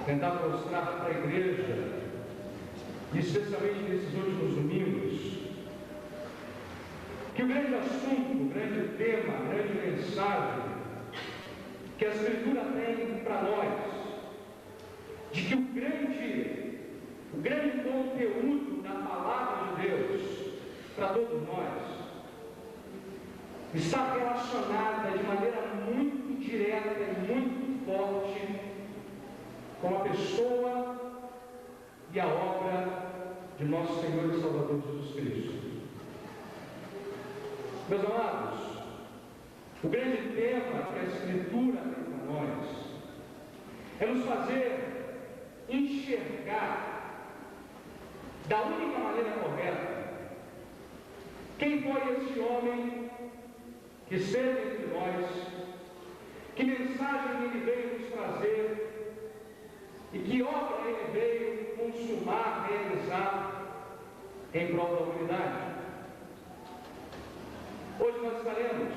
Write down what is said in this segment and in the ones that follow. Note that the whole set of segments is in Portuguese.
Tentar mostrar para a igreja, e especialmente nesses últimos domingos, que o grande assunto, o grande tema, a grande mensagem que a Escritura tem para nós, de que o grande conteúdo da palavra de Deus para todos nós está relacionada de maneira muito direta e muito forte com a pessoa e a obra de nosso Senhor e Salvador Jesus Cristo. Meus amados, o grande tema que a Escritura tem para nós é nos fazer enxergar da única maneira correta quem foi esse homem que esteve entre nós, que mensagem ele veio nos trazer, e que obra ele veio consumar, realizar em prol da humanidade. Hoje nós estaremos,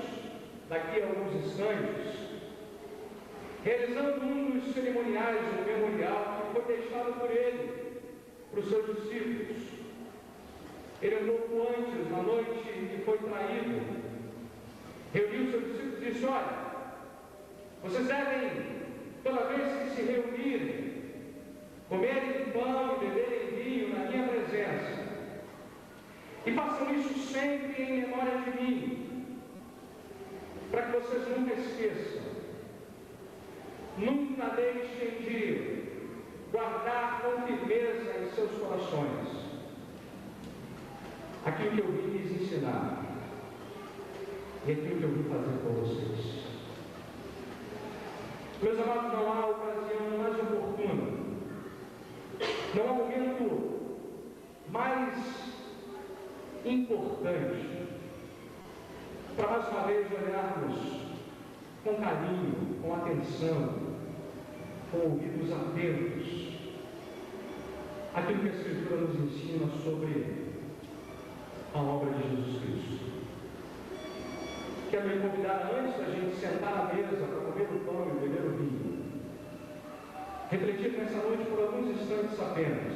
daqui a alguns instantes, realizando um dos cerimoniais do memorial que foi deixado por ele, para os seus discípulos. Ele, um pouco antes, na noite que foi traído, reuniu os seus discípulos e disse: olha, vocês devem, toda vez que se reunirem, comerem pão e beberem vinho na minha presença, e façam isso sempre em memória de mim, para que vocês nunca esqueçam, nunca deixem de guardar com firmeza em seus corações aquilo que eu vim lhes ensinar e aquilo que eu vim fazer por vocês. Meus amados, não há ocasião mais oportuna, não há momento mais importante para mais uma vez olharmos com carinho, com atenção, com ouvidos atentos aquilo que a Escritura nos ensina sobre a obra de Jesus Cristo. Quero me convidar, antes da gente sentar à mesa para comer o pão e beber o vinho, refletir nessa noite por alguns instantes apenas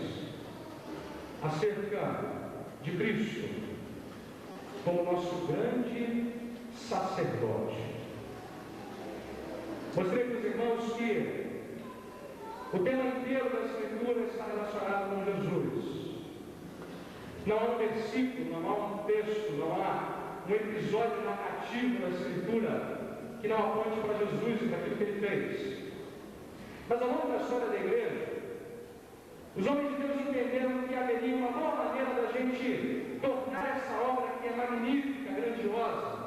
acerca de Cristo como nosso grande sacerdote. Mostrei para os irmãos que o tema inteiro da Escritura está relacionado com Jesus. Não há um versículo, não há um texto, não há um episódio narrativo da Escritura que não aponte para Jesus e para aquilo que ele fez. Mas ao longo da história da igreja, os homens de Deus entenderam que haveria uma boa maneira da gente tornar essa obra que é magnífica, grandiosa,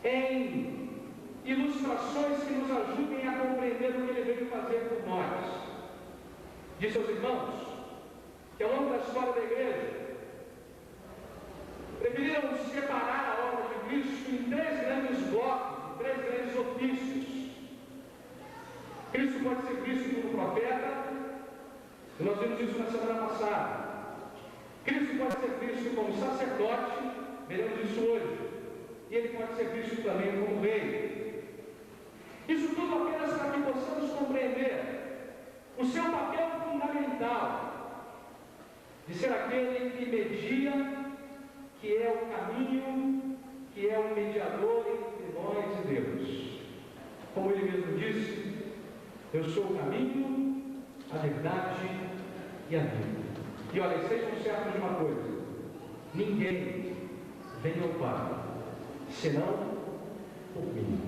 em ilustrações que nos ajudem a compreender o que ele veio fazer por nós. Disse aos irmãos que ao longo da história da igreja, preferiram separar a obra de Cristo em três grandes blocos, em três grandes ofícios. Cristo pode ser visto como profeta, e nós vimos isso na semana passada. Cristo pode ser visto como sacerdote, veremos isso hoje. E ele pode ser visto também como rei. Isso tudo apenas para que possamos compreender o seu papel fundamental de ser aquele que media, que é o caminho, que é o mediador entre nós e Deus. Como ele mesmo disse, eu sou o caminho, a verdade e a vida. E olha, sejam certos de uma coisa: ninguém vem ao Pai senão por mim.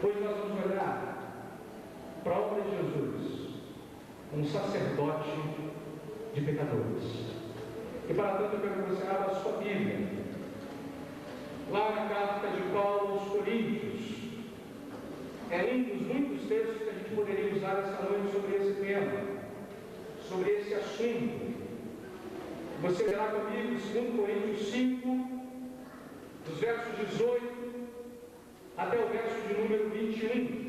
Hoje nós vamos olhar para a obra de Jesus, um sacerdote de pecadores. E para tanto eu quero que você abra a sua Bíblia, lá na carta de Paulo aos Coríntios, é um dos muitos textos que a gente poderia usar essa noite sobre esse tema, sobre esse assunto. Você verá comigo 2 Coríntios 5, dos versos 18 até o verso de número 21.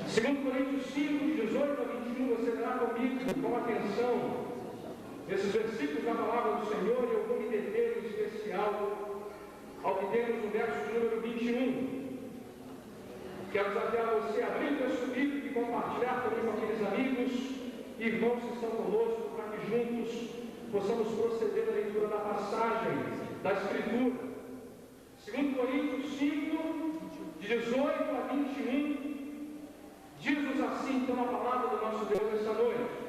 Segundo Coríntios 5, de 18 a 21, você verá comigo com atenção esses versículos da palavra do Senhor, e eu vou me deter em especial ao que temos no verso de número 21. Quero desafiar você a abrir o texto bíblico e compartilhar também com aqueles amigos e irmãos que estão conosco, para que juntos possamos proceder à leitura da passagem da Escritura. 2 Coríntios 5, de 18 a 21, diz-nos assim, então, a palavra do nosso Deus esta noite.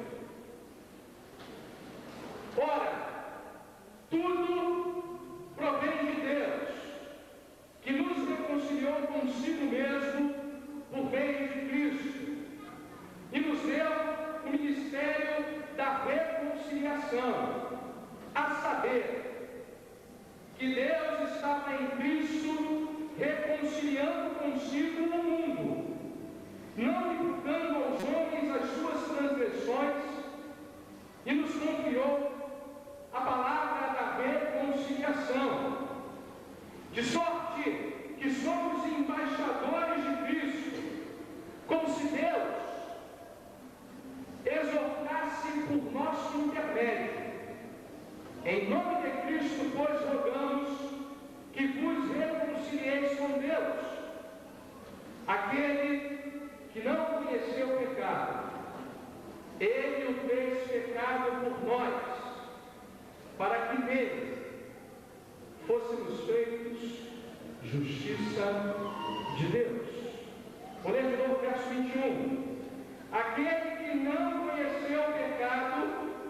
Ora, tudo provém de Deus, que nos reconciliou consigo mesmo por meio de Cristo, e nos deu o ministério da reconciliação, a saber, que Deus estava em Cristo reconciliando consigo o mundo, não imputando aos homens as suas transgressões, e nos confiou a palavra da reconciliação, de sorte que somos embaixadores de Cristo, como se Deus exortasse por nosso intermédio. Em nome de Cristo, pois, rogamos que vos reconcilieis com Deus. Aquele que não conheceu o pecado, Ele o fez pecado por nós, para que nele fôssemos feitos justiça de Deus. Vou ler de novo o verso 21. Aquele que não conheceu o pecado,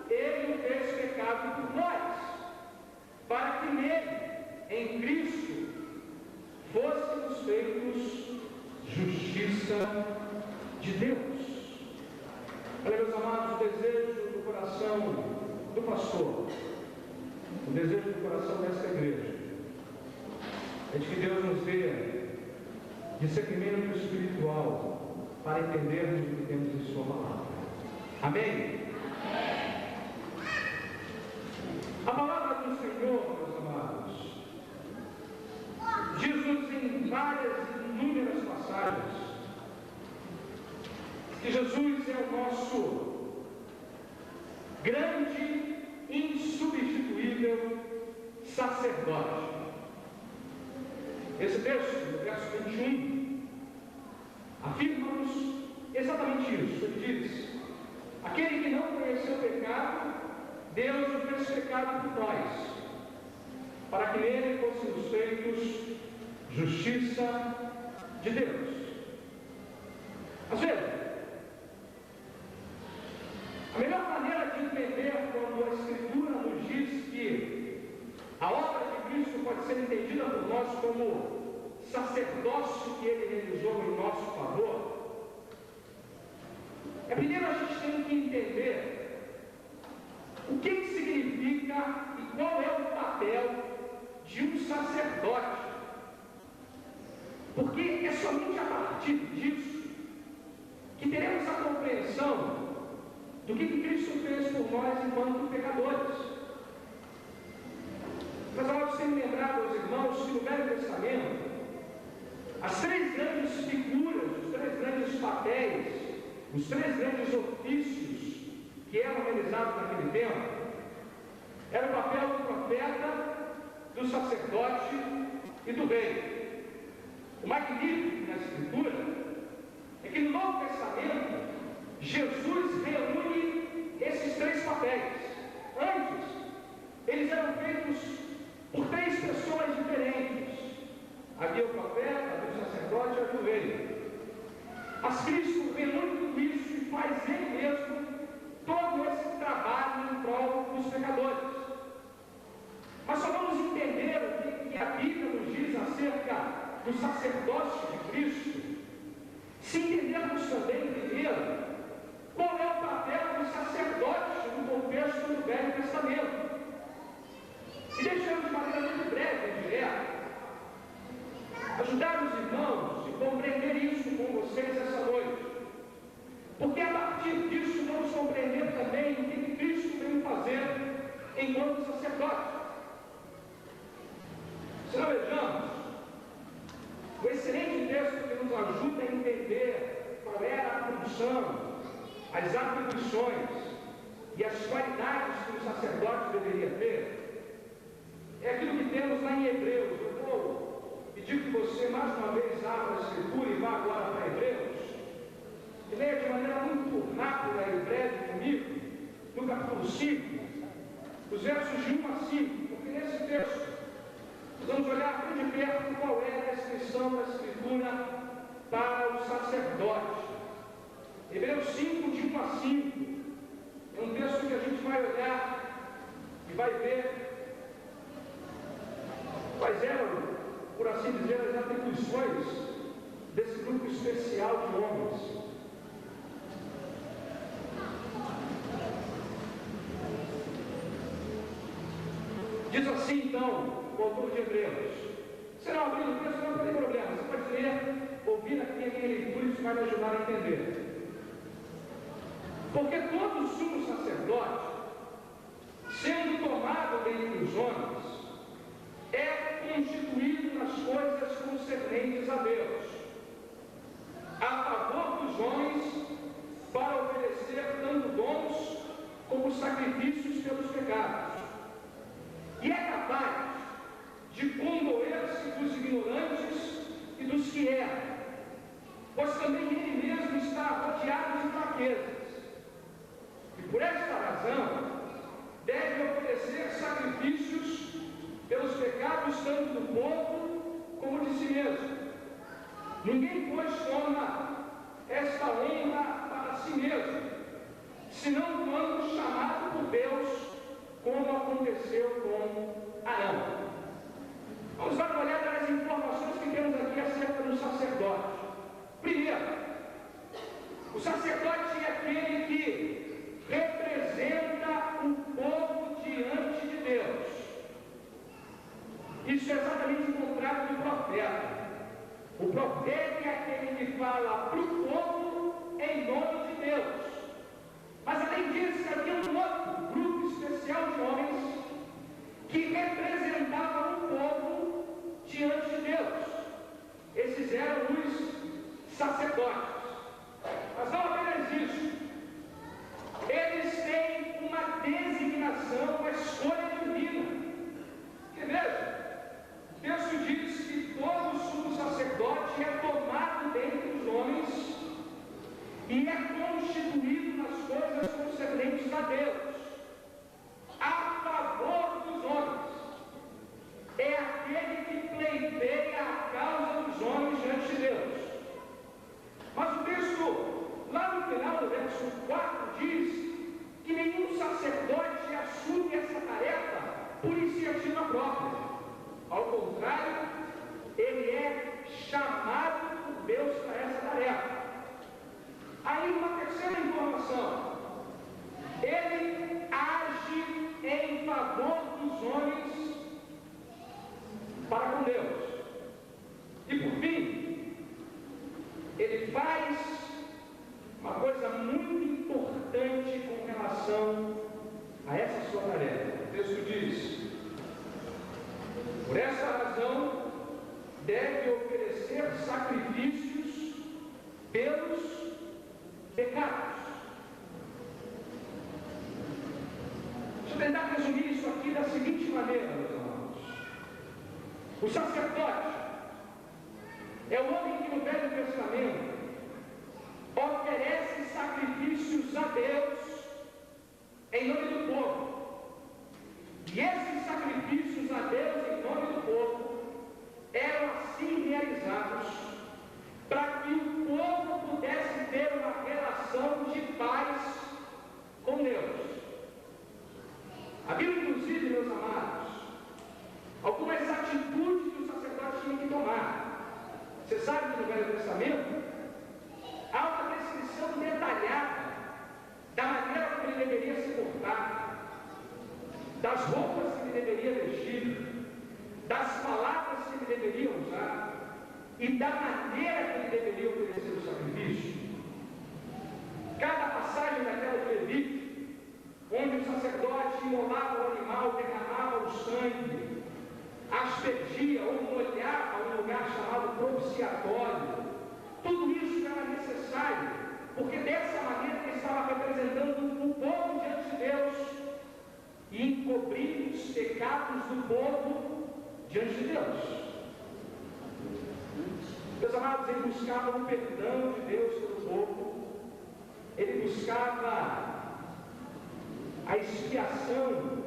Ele o fez pecado por nós, para que nele, em Cristo, fôssemos feitos justiça de Deus. Olha, meus amados, o desejo do coração do pastor, o desejo do coração desta igreja, é de que Deus nos dê discernimento espiritual para entendermos o que temos em sua palavra. Amém? A palavra do Senhor, meus amados, diz-nos em várias e inúmeras passagens que Jesus é o nosso grande, insubstituível sacerdote. Esse texto, no verso 21, afirma-nos exatamente isso. Ele diz: aquele que não conheceu o pecado, Deus o fez pecado por nós, para que nele fôssemos feitos justiça de Deus. Às vezes, a melhor maneira de entender quando a Escritura nos diz que a obra de Cristo pode ser entendida por nós como sacerdócio que Ele realizou em nosso favor, é primeiro a gente tem que entender o que significa e qual é o papel de um sacerdote. Porque é somente a partir disso que teremos a compreensão do que Cristo fez por nós enquanto pecadores. Mas amados, tenho lembrado aos irmãos que no Velho Testamento, as três grandes figuras, os três grandes papéis, os três grandes ofícios que eram realizados naquele tempo, era o papel do profeta, do sacerdote e do rei. O magnífico na Escritura é que no Novo Testamento, Jesus reúne esses três papéis. Antes, eles eram feitos por três pessoas diferentes. Havia o profeta, havia o sacerdote e havia o rei. Mas Cristo reúne tudo isso e faz Ele mesmo todo esse trabalho em prol dos pecadores. Mas só vamos entender o que a Bíblia nos diz acerca do sacerdócio de Cristo entendermos também, primeiro, qual é o papel dos sacerdotes no contexto do Velho Testamento. E deixamos de maneira muito breve e direta ajudar os irmãos a compreender isso com vocês essa noite. Porque a partir disso vamos compreender também o que Cristo veio fazer enquanto sacerdote. Se não vejamos, o excelente texto que nos ajuda a entender qual era a função, as atribuições e as qualidades que o sacerdote deveria ter, é aquilo que temos lá em Hebreus. Eu vou pedir que você mais uma vez abra a Escritura e vá agora para Hebreus, e leia de maneira muito rápida e breve comigo, no capítulo 5, os versos de 1 a 5, porque nesse texto nós vamos olhar bem de perto qual é a descrição da Escritura para o sacerdote. Hebreus 5, de 1 a 5, é um texto que a gente vai olhar e vai ver quais eram, por assim dizer, as atribuições desse grupo especial de homens. Diz assim, então, o autor de Hebreus. Se não abrir o texto, não tem problema. Você pode ler, ouvir aqui a minha leitura, isso vai me ajudar a entender. Porque todo sumo sacerdote, sendo tomado dentre os homens, é constituído nas coisas concernentes a Deus, a favor dos homens, para oferecer tanto dons como sacrifícios pelos pecados. E é capaz de condoer-se dos ignorantes e dos que erram, pois também ele mesmo está rodeado de fraquezas. E por esta razão, deve oferecer sacrifícios pelos pecados tanto do povo como de si mesmo. Ninguém, pois, toma esta honra para si mesmo, senão quando chamado por Deus, como aconteceu com Arão. Vamos dar uma olhada nas informações que temos aqui acerca do sacerdote. Primeiro, o sacerdote é aquele que representa o povo diante de Deus. Isso é exatamente o contrário do profeta. O profeta é aquele que fala para o povo em nome de Deus. Mas além disso, havia um outro grupo especial de homens que representavam o povo diante de Deus. Esses eram os sacerdotes. Mas não apenas isso. Eles têm uma designação, uma escolha divina. Que veja, o texto diz que todo sumo sacerdote é tomado dentre os homens e é constituído nas coisas concernentes a Deus, a favor dos homens. É aquele que pleiteia a causa dos homens diante de Deus. Mas o texto, lá no final do verso 4, diz que nenhum sacerdote assume essa tarefa por iniciativa própria. Ao contrário, ele é chamado por Deus para essa tarefa. Aí uma terceira informação. Ele age em favor dos homens para com Deus. E por fim, ele faz uma coisa muito importante com relação a essa sua tarefa. O texto diz: por essa razão, deve oferecer sacrifícios pelos pecados. Deixa eu tentar resumir isso aqui da seguinte maneira, meus irmãos. O sacerdote é o homem que no Velho Testamento oferece sacrifícios a Deus em nome do povo. E esses sacrifícios a Deus em nome do povo eram assim realizados para que o povo pudesse ter uma relação de paz com Deus. Havia inclusive, meus amados, algumas atitudes que o sacerdote das roupas que ele deveria vestir, das palavras que ele deveria usar e da maneira que ele deveria oferecer o sacrifício. Cada passagem daquela de Levítico, onde o sacerdote imolava o animal, derramava o sangue, aspergia ou molhava um lugar chamado propiciatório, tudo isso era necessário, porque dessa maneira ele estava representando o povo diante de Deus e encobrindo os pecados do povo diante de Deus. Meus amados, ele buscava o perdão de Deus pelo povo, ele buscava a expiação,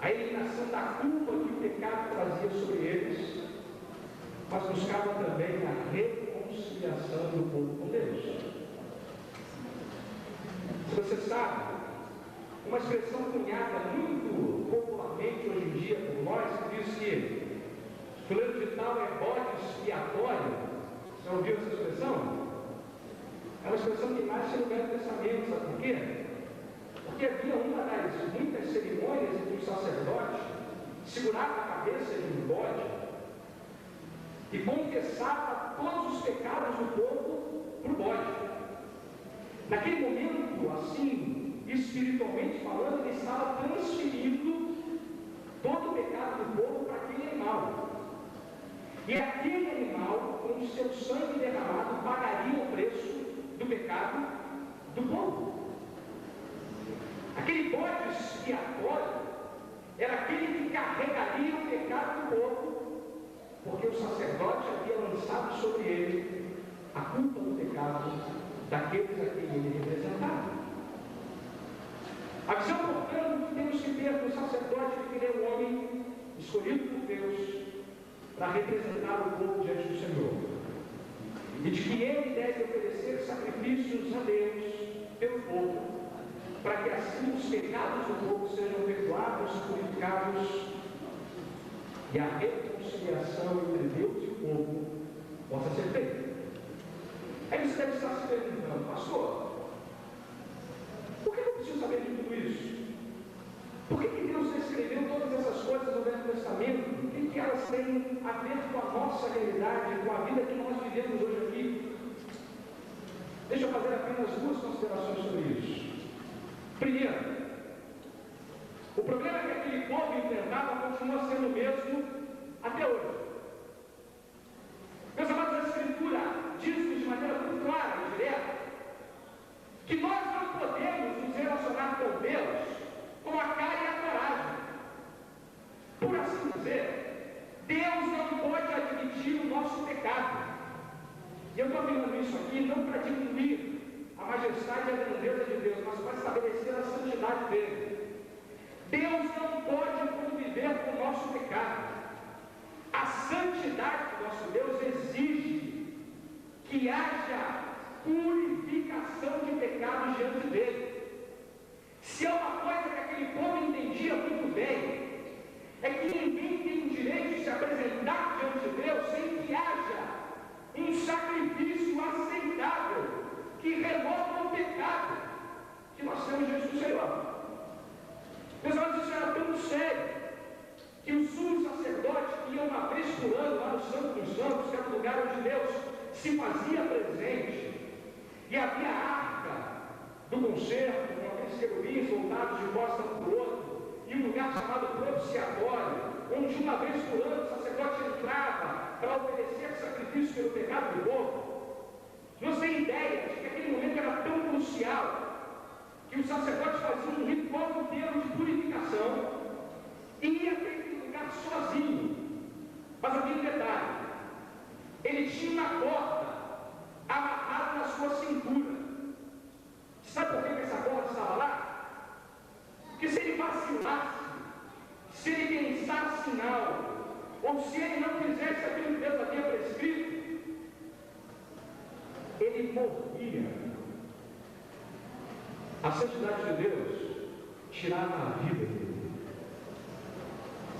a eliminação da culpa que o pecado trazia sobre eles, mas buscava também a reconciliação do povo com Deus. Se você sabe, uma expressão cunhada muito popularmente hoje em dia por nós, que diz que fulano de tal é bode expiatório. Já ouviu essa expressão? É uma expressão que nasce no Velho Testamento, sabe por quê? Porque havia uma das muitas cerimônias em que o sacerdote segurava a cabeça de um bode e confessava todos os pecados do povo para o bode. Naquele momento, assim, espiritualmente falando, ele estava transferindo todo o pecado do povo para aquele animal. E aquele animal, com o seu sangue derramado, pagaria o preço do pecado do povo. Aquele bode expiatório era aquele que carregaria o pecado do povo, porque o sacerdote havia lançado sobre ele a culpa do pecado daqueles a quem ele representava. A visão, portanto, que temos que ter do sacerdote de que ele é um homem escolhido por Deus para representar o povo diante do Senhor, e de que ele deve oferecer sacrifícios a Deus pelo povo, para que assim os pecados do povo sejam perdoados, purificados, e a reconciliação entre Deus e o povo possa ser feita. Aí você deve estar se perguntando, pastor, por que eu preciso saber de tudo isso? Por que Deus escreveu todas essas coisas no Velho Testamento? O que elas têm a ver com a nossa realidade, com a vida que nós vivemos hoje aqui? Deixa eu fazer apenas duas considerações sobre isso. Primeiro, o problema que aquele povo enfrentava continua sendo o mesmo até hoje. Meus amados, a Escritura diz-nos de maneira muito clara e direta que nós não podemos nos relacionar com Deus com a cara e a coragem. Por assim dizer, Deus não pode admitir o nosso pecado. E eu estou afirmando isso aqui não para diminuir a majestade e a grandeza de Deus, mas para estabelecer a santidade dele. Deus não pode conviver com o nosso pecado. A santidade do nosso Deus exige que haja purificação de pecados diante dele. Se é uma coisa que aquele povo entendia muito bem, é que ninguém tem o direito de se apresentar diante de Deus sem que haja um sacrifício aceitável que remova o pecado que nós temos diante do Senhor. Meus irmãos, isso era tão sério que o sumo sacerdote que ia uma vez por ano lá no Santo dos Santos, que era o lugar onde Deus se fazia presente, e havia a arca do concerto, com aqueles querubins voltados de costa um para o outro, e um lugar chamado propiciatório, onde uma vez por ano o sacerdote entrava para oferecer sacrifício pelo pecado do povo. Não tem ideia de que aquele momento era tão crucial que o sacerdote fazia um ritual inteiro de purificação e ia aquele lugar sozinho. Mas havia um detalhe: ele tinha uma corda amarrada na sua cintura. Sabe por que essa corda estava lá? Porque se ele vacilasse, se ele pensasse em algo, ou se ele não fizesse aquilo que Deus havia prescrito, ele morria. A santidade de Deus tirava a vida dele.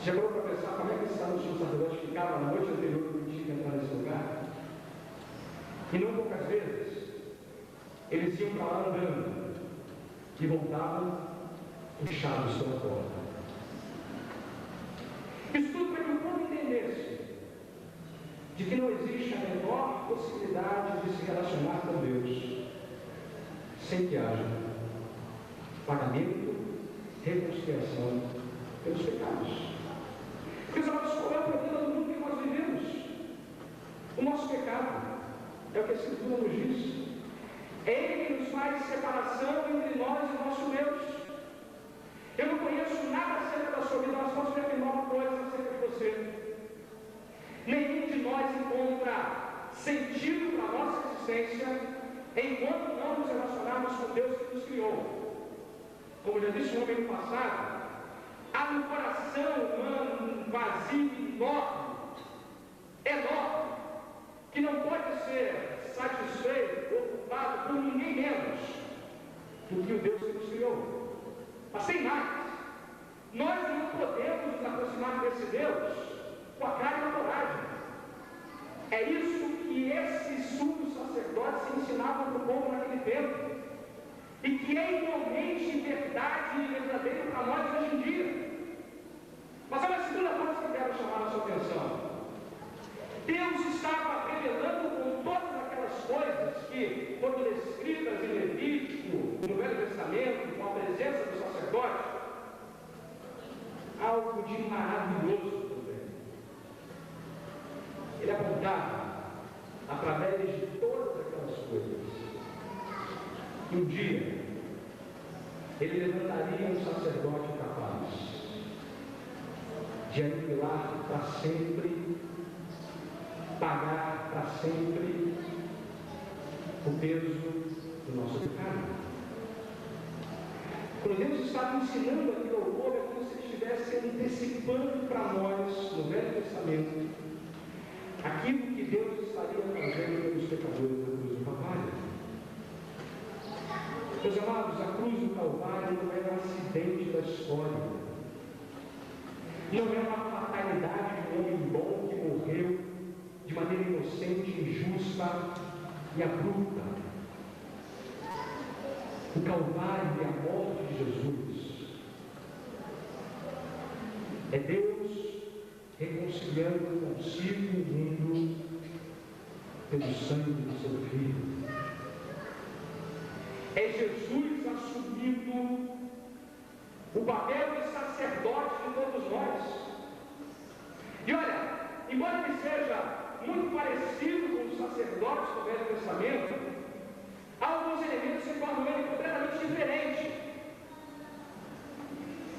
Já parou para pensar como é que esse sacerdote ficava na noite anterior que ele tinha que entrar nesse lugar? E não poucas vezes eles iam para lá andando e voltavam fechados pela porta. possibilidade de se relacionar com Deus sem que haja pagamento, reconciliação pelos pecados. Meus amados, qual é o problema do mundo que nós vivemos? O nosso pecado. É o que a Escritura nos diz. É Ele que nos faz separação entre nós e o nosso Deus. Eu não conheço nada acerca da sua vida, mas posso te afirmar uma coisa acerca de você. Nenhum de nós encontra sentido para a nossa existência enquanto não nos relacionarmos com Deus que nos criou. Como já disse o homem no passado, há no coração humano um vazio enorme, que não pode ser satisfeito, ocupado por ninguém menos do que o Deus que nos criou. Mas sem mais, nós não podemos nos aproximar desse Deus com a cara e a coragem. É isso que esses sumos sacerdotes ensinavam para o povo naquele tempo, e que é igualmente verdade e verdadeiro para nós hoje em dia. Mas há uma segunda coisa que eu quero chamar a sua atenção. Deus estava revelando com todas aquelas coisas que foram descritas em Levítico, no Velho Testamento, com a presença do sacerdote, algo de maravilhoso também. Ele apontava, através de todas aquelas coisas, que um dia ele levantaria um sacerdote capaz de aniquilar para sempre, pagar para sempre o peso do nosso pecado. Quando Deus estava ensinando aquilo ao povo, é como se Ele estivesse antecipando para nós, no Velho Testamento, aquilo que Deus estaria fazendo pelos pecadores da cruz do Calvário. Meus amados, a cruz do Calvário não é um acidente da história. Não é uma fatalidade de um homem bom que morreu de maneira inocente, injusta e abrupta. O Calvário e a morte de Jesus é Deus reconciliando consigo o mundo pelo sangue do seu Filho. É Jesus assumindo o papel de sacerdote de todos nós. E olha, embora ele seja muito parecido com os sacerdotes do Velho Testamento, há alguns elementos que tornam ele completamente diferente.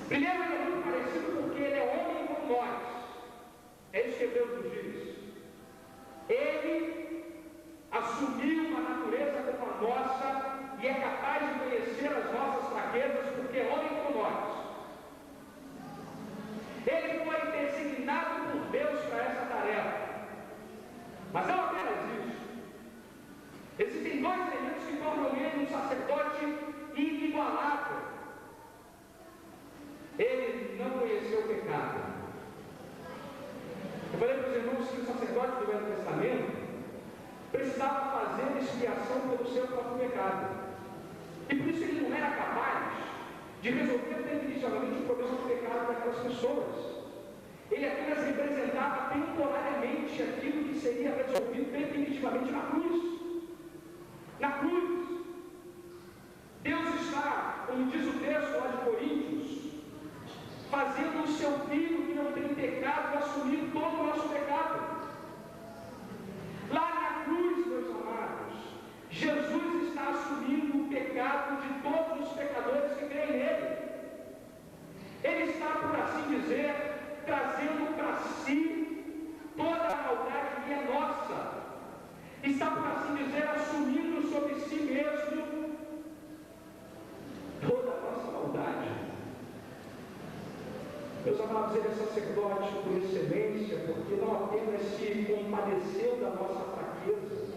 Primeiro, ele é muito parecido porque ele é homem como nós. É isso que Deus nos diz. Ele assumiu uma natureza como a nossa e é capaz de conhecer as nossas fraquezas porque é homem como nós. Ele foi designado por Deus para essa tarefa. Mas não apenas isso. Existem dois elementos que tornam ele um sacerdote inigualável. Ele não conheceu o pecado. Eu falei para os irmãos que o sacerdote do Velho Testamento precisava fazer expiação pelo seu próprio pecado. E por isso ele não era capaz de resolver definitivamente o problema do pecado daquelas pessoas. Ele apenas representava temporariamente aquilo que seria resolvido definitivamente na cruz. Na cruz. Deus está, como diz o texto lá de Coríntios, fazendo o seu Filho que não tem pecado assumir todo o nosso pecado. Lá na cruz, meus amados, Jesus está assumindo o pecado de todos os pecadores que creem nele. Ele está, por assim dizer, trazendo para si toda a maldade que é nossa. Está, por assim dizer, assumindo sobre si mesmo toda a nossa maldade. Meus amados, ele é sacerdote por excelência, porque não apenas se compadeceu da nossa fraqueza,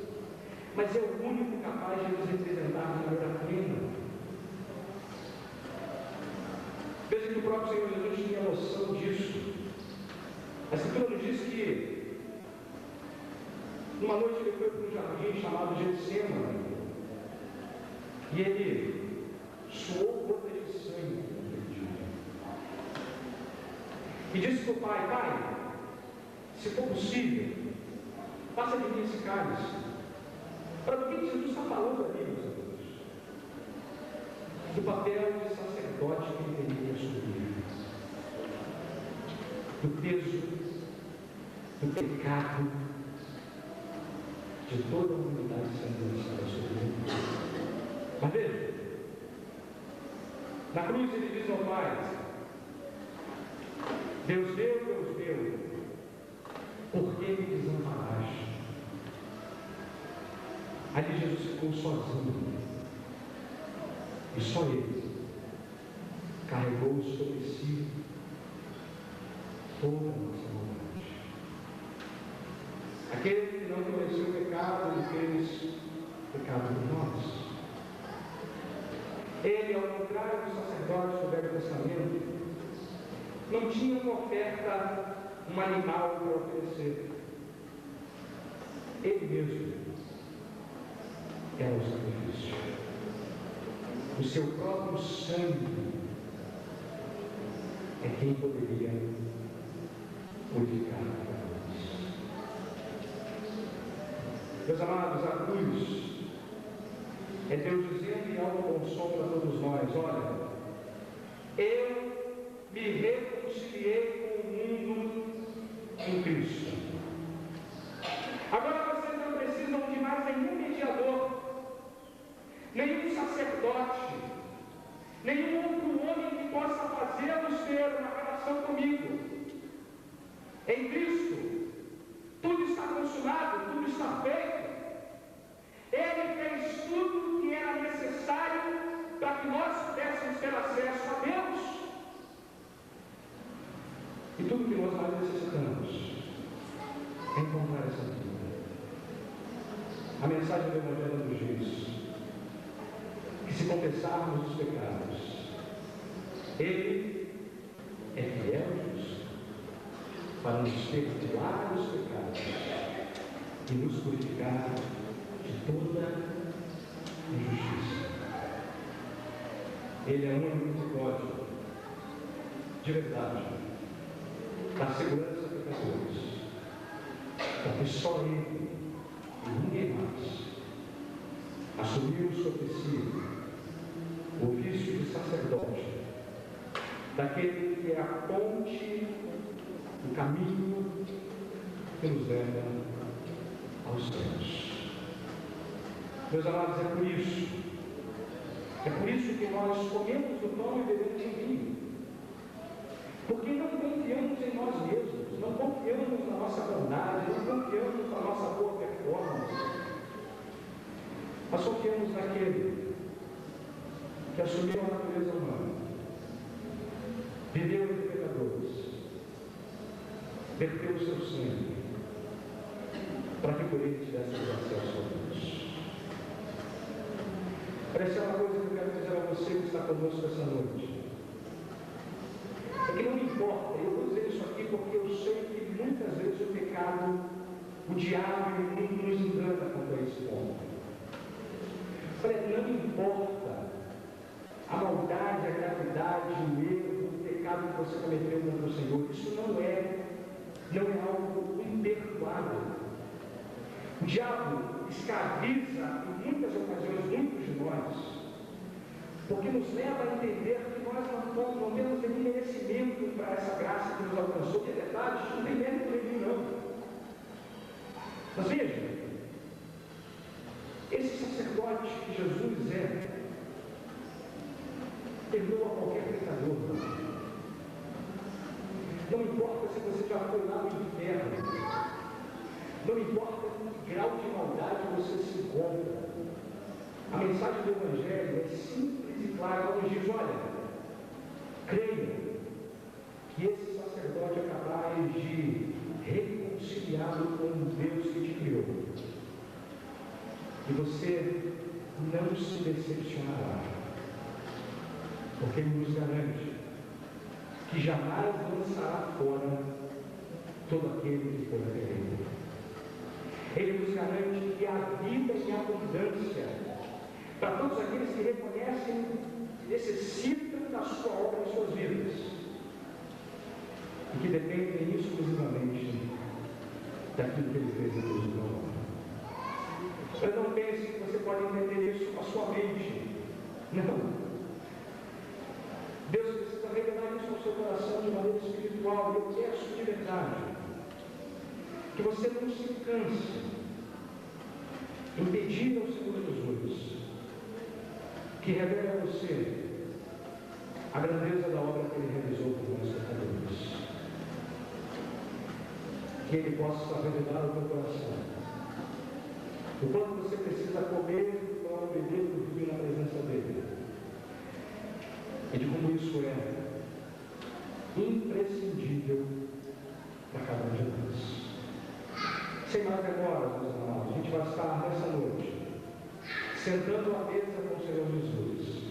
mas é o único capaz de nos representar de maneira plena. Veja que o próprio Senhor Jesus tinha noção disso. A Escritura nos diz que numa noite ele foi para um jardim chamado Getsêmani e ele suou gotas de sangue naquele dia. E disse para o pai: Pai, se for possível, passa de mim esse cálice. que Jesus está falando ali, meus amigos, do papel de sacerdote que ele teria que assumir, do peso, do pecado de toda a humanidade sendo lançada sobre ele. Mas veja, na cruz ele diz ao Pai: Deus meu, por que me desamparaste? Ali Jesus ficou sozinho, e só ele carregou sobre si toda a nossa maldade. Aquele que não conheceu o pecado, ele fez pecado por nós. Ele, ao contrário dos sacerdotes do Velho Testamento, não tinha uma oferta, um animal para oferecer. Ele mesmo era o sacrifício. O seu próprio sangue é quem poderia purificar a cruz. Meus amados, a cruz é Deus dizendo em alto consolo a todos nós: olha, eu me reconciliei com o mundo em Cristo. Agora vocês não precisam de mais nenhum mediador, nenhum sacerdote, nenhum outro homem que possa fazê-los ter uma relação comigo. Em Cristo, tudo está consumado, tudo está feito. Ele fez tudo o que era necessário para que nós pudéssemos ter acesso a Deus. E tudo que nós mais necessitamos é encontrar essa vida. A mensagem do Evangelho nos diz que se confessarmos os pecados, Ele é fiel e justo para nos perdoar os pecados e nos purificar de toda injustiça. Ele é o único que pode, de verdade, dar segurança a pecadores, porque só Ele e ninguém mais assumiu sobre si o ofício de sacerdote, daquele que é a ponte, o caminho que nos leva aos céus. Meus amados, é por isso que nós comemos do pão e bebemos do vinho, porque não confiamos em nós mesmos, não confiamos na nossa bondade, não confiamos na nossa boa performance, mas confiamos naquele que assumiu a natureza humana, viveu entre pecadores, verteu o seu sangue, para que por ele tivéssemos acesso a Deus. Essa é uma coisa que eu quero dizer a você que está conosco essa noite. É que não me importa, eu vou dizer isso aqui porque eu sei que muitas vezes o pecado, o diabo e o mundo nos engana quanto a esse ponto. Não importa a maldade, a gravidade, o erro, o pecado que você cometeu contra o Senhor, isso não é algo imperdoável. O diabo escraviza em muitas ocasiões muitos de nós, porque nos leva a entender que nós não temos nenhum merecimento para essa graça que nos alcançou, que é verdade, isso não tem mérito nenhum, não. Mas veja, esse sacerdote que Jesus é, perdoa qualquer pecador. Não importa se você já foi lá no inferno, não importa que grau de maldade você se encontra. A mensagem do Evangelho é simples e clara. Ela nos diz: olha, creia que esse sacerdote é capaz de reconciliá-lo com o Deus que te criou. E você não se decepcionará, porque Ele nos garante que jamais lançará fora todo aquele que foi até Ele. Ele nos garante que há vida em abundância para todos aqueles que reconhecem que necessitam da sua obra em suas vidas e que dependem exclusivamente daquilo que Ele fez na cruz do Calvário. Mas não pense que você pode entender isso com a sua mente. Não. Deus precisa revelar isso ao seu coração de maneira espiritual. E eu peço de verdade que você não se canse em pedir ao Senhor Jesus que revele a você a grandeza da obra que Ele realizou por nós pecadores. Que Ele possa revelar ao teu coração o quanto você precisa comer do pão e beber do vinho na presença dEle. E de como isso é imprescindível para cada um de nós. Sem mais demoras, meus amados, a gente vai estar nessa noite sentando à mesa com o Senhor Jesus.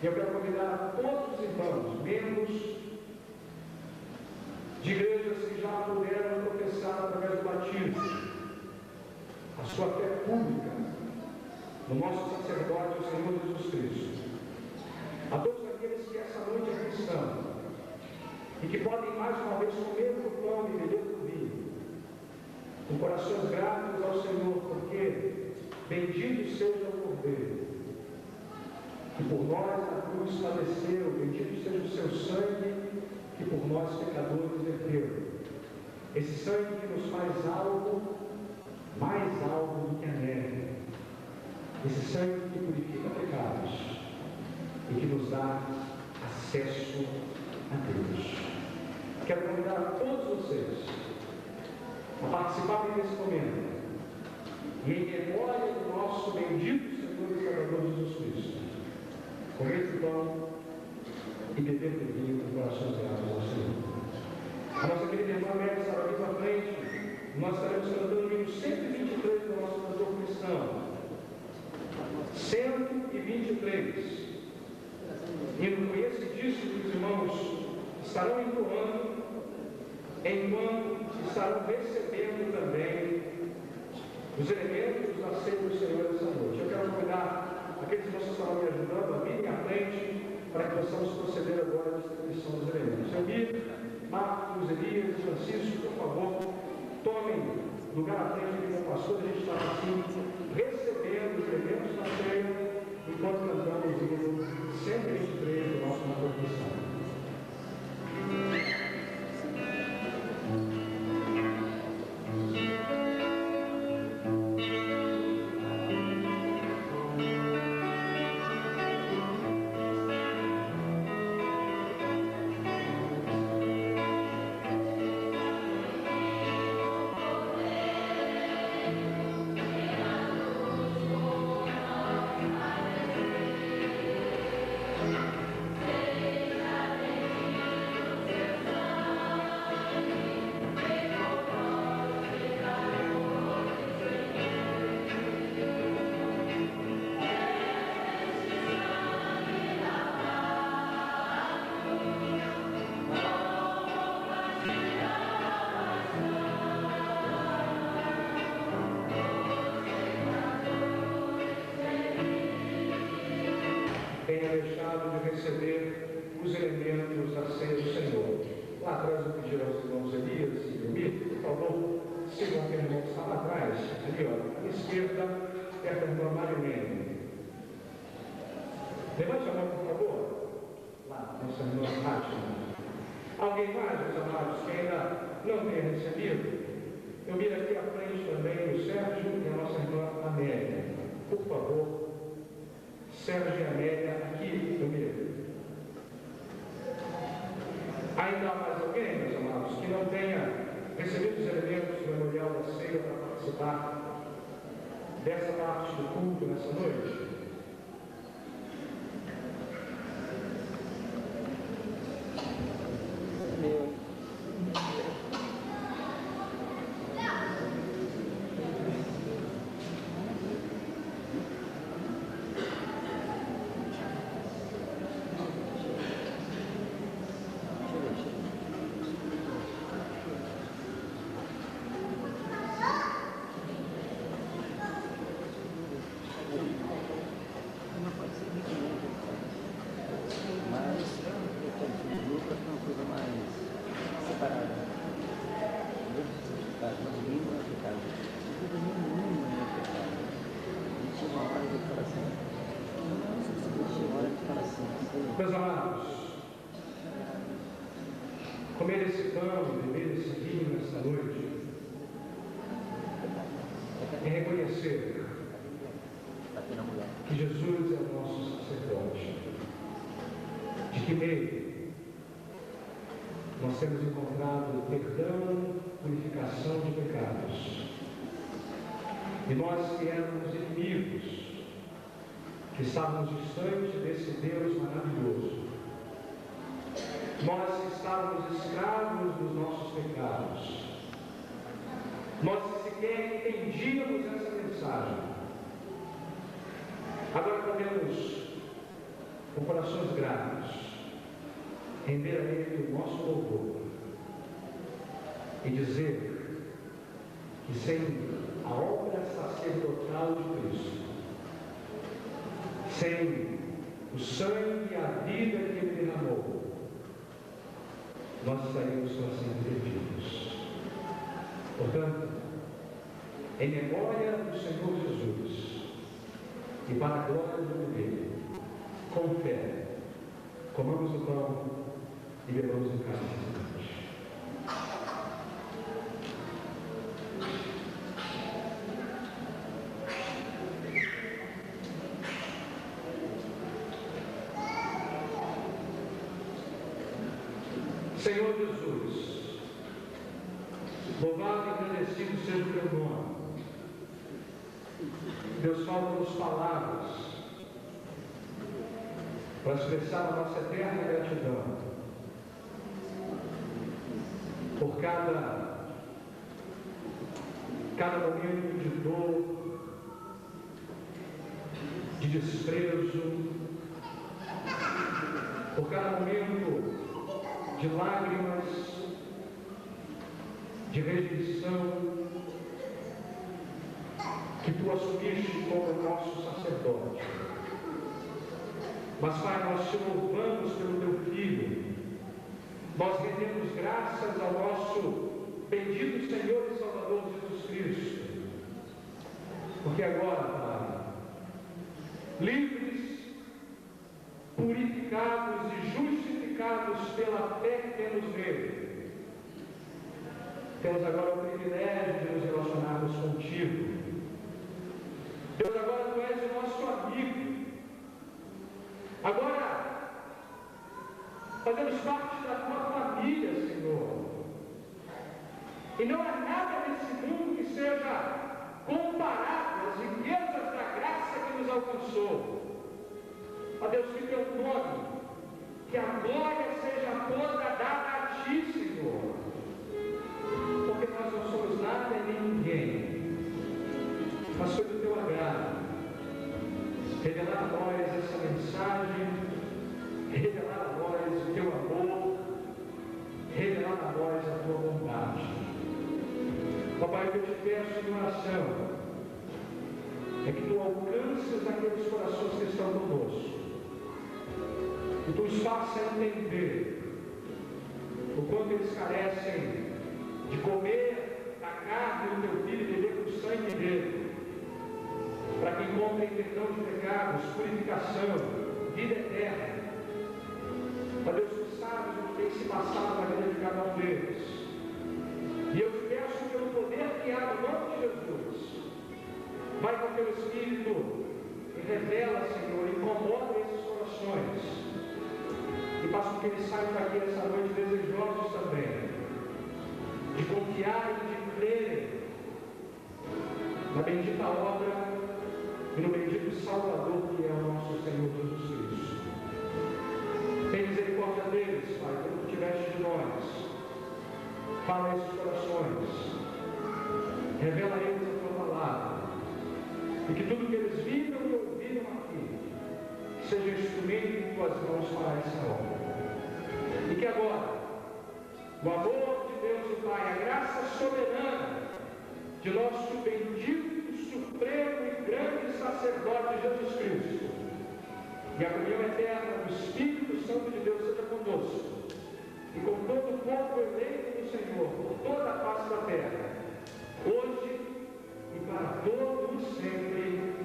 E eu quero convidar todos os irmãos, membros de igrejas que já puderam professar através do batismo a sua fé pública no nosso sacerdote, o Senhor Jesus Cristo. A todos aqueles que essa noite é cristão e que podem mais uma vez comer do pão e beber do vinho, com corações gratos ao Senhor, porque bendito seja o Cordeiro que por nós na cruz padeceu, bendito seja o seu sangue que por nós pecadores verteu. Esse sangue que nos faz algo, mais algo do que a neve. Esse sangue que purifica pecados e que nos dá acesso a Deus. Quero convidar a todos vocês a participarem desse momento e em memória do nosso bendito Senhor e Salvador Jesus Cristo, comer esse pão e beber do vinho com corações gratos ao Senhor. A nossa querida irmã Média estará aqui à frente. Nós estaremos cantando o hino 123 do nosso cantor cristão. 123. Hino conhecidíssimo que os irmãos estarão entoando enquanto estarão recebendo também os elementos da ceia do Senhor essa noite. Eu quero convidar aqueles irmãos que estarão me ajudando a virem à frente para que possamos proceder agora à distribuição dos elementos. Elmir, Marcos, Elias, Francisco, por favor, tomem lugar à frente com o pastor. A gente está assim, recebendo os elementos da ceia, enquanto cantamos o hino 123 do nosso cantor cristão. Receber os elementos da ceia do Senhor. Lá atrás eu pedi aos irmãos Elias e Elmir, por favor, sigam aquele irmão que está lá atrás, ali, ó, à esquerda, perto da irmã Marilene. Levante a mão, por favor. Lá, nossa irmã Fátima. Alguém mais, meus amados, que ainda não tenha recebido? Eu miro aqui à frente também o Sérgio e a nossa irmã Amélia. Por favor, Sérgio e Amélia, aqui, eu miro. Ainda há mais alguém, meus amados, que não tenha recebido os elementos do memorial da ceia para participar dessa parte do culto nessa noite? Meus amados, comer esse pão e beber esse vinho nesta noite é reconhecer que Jesus é o nosso sacerdote, de que nele nós temos encontrado perdão, purificação de pecados. E nós que éramos inimigos, que estávamos distantes desse Deus maravilhoso, nós que estávamos escravos dos nossos pecados, nós que sequer entendíamos essa mensagem, agora podemos, com corações gratos, render a Ele o nosso louvor e dizer que sem a obra sacerdotal de Cristo, sem o sangue e a vida que Ele derramou, nós estaremos para sempre perdidos. Portanto, em memória do Senhor Jesus e para a glória do nome dele, com fé, comamos o pão e bebamos o cálice. Senhor Jesus, louvado e agradecido seja o teu nome. Deus, falta-nos palavras para expressar a nossa eterna gratidão por cada momento de dor, de desprezo, por cada momento de lágrimas, de rejeição, que tu assumiste como nosso sacerdote. Mas, Pai, nós te louvamos pelo teu Filho, nós rendemos graças ao nosso bendito Senhor e Salvador Jesus Cristo, porque agora, Pai, livres, purificados e justificados pela fé que temos nele, temos agora o privilégio de nos relacionarmos contigo. Deus, agora tu és o nosso amigo. Agora fazemos parte da tua família, Senhor. E não há nada nesse mundo que seja comparável às riquezas da graça que nos alcançou. Ó Deus, que teu nome, que a glória seja toda dada a ti, Senhor. Porque nós não somos nada nem ninguém, mas foi do teu agrado revelar a nós essa mensagem, revelar a nós o teu amor, revelar a nós a tua bondade. Papai, o que eu te peço em oração é que tu alcances aqueles corações que estão conosco, que tu os faça entender o quanto eles carecem de comer a carne do teu Filho e beber o sangue dele, para que encontrem perdão de pecados, purificação, vida eterna. Ó Deus, tu sabes o que tem se passado na vida de cada um deles. E eu te peço pelo poder que há no nome de Jesus, vai com teu Espírito e revela, Senhor, incomoda esses corações e faça com que eles saiam daqui essa noite desejosos também de confiar e de crer na bendita obra e no bendito Salvador que é o nosso Senhor Jesus Cristo. Tem misericórdia deles, Pai, como tu tiveste de nós. Fala a esses corações, revela a eles a tua palavra, e que tudo que eles viram e ouviram aqui seja instrumento em tuas mãos para essa obra. E que agora, o amor de Deus o Pai, a graça soberana de nosso bendito, supremo e grande sacerdote Jesus Cristo, e a comunhão eterna do Espírito Santo de Deus seja conosco, e com todo o povo eleito do Senhor, por toda a face da terra, hoje e para todos sempre.